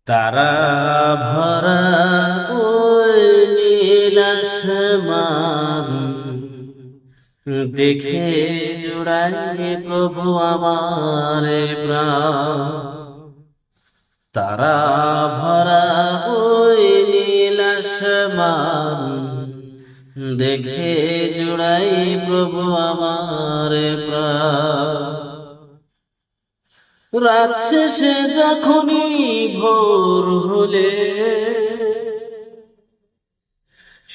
তারা ভরা ওই নীল আসমান দেখে জুড়াই প্রভু আমার প্রাণ। তারা ভরা ওই নীল আসমান দেখে জুড়াই প্রভু আমার প্রাণ। রাত শেষে যখনই ভোর হলে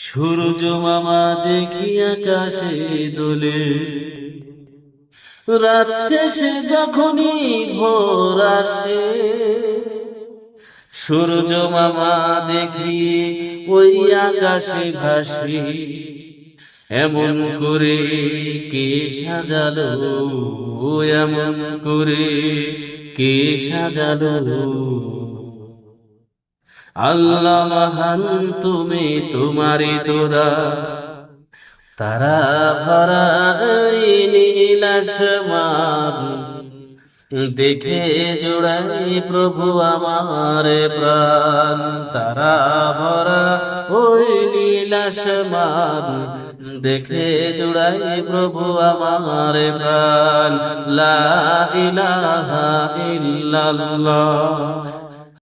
সূর্য মামা দেখি আকাশে দোলে। রাত শেষে যখনই ভোর আসে সূর্য মামা দেখি ওই আকাশে ভাসে। এমন করে কে সাজালো, এমন করে কে সাজালো। আল্লাহ মহান তুমি, তোমারই তো দান। তারা ভরা এই নীল আসমান দেখে জোড়াই প্রভু আমার প্রাণ। তারা ভরা ওই নীল আসমান দেখে জোড়াই প্রভু আমার প্রাণ। লা ইলাহা ইল্লাল্লাহ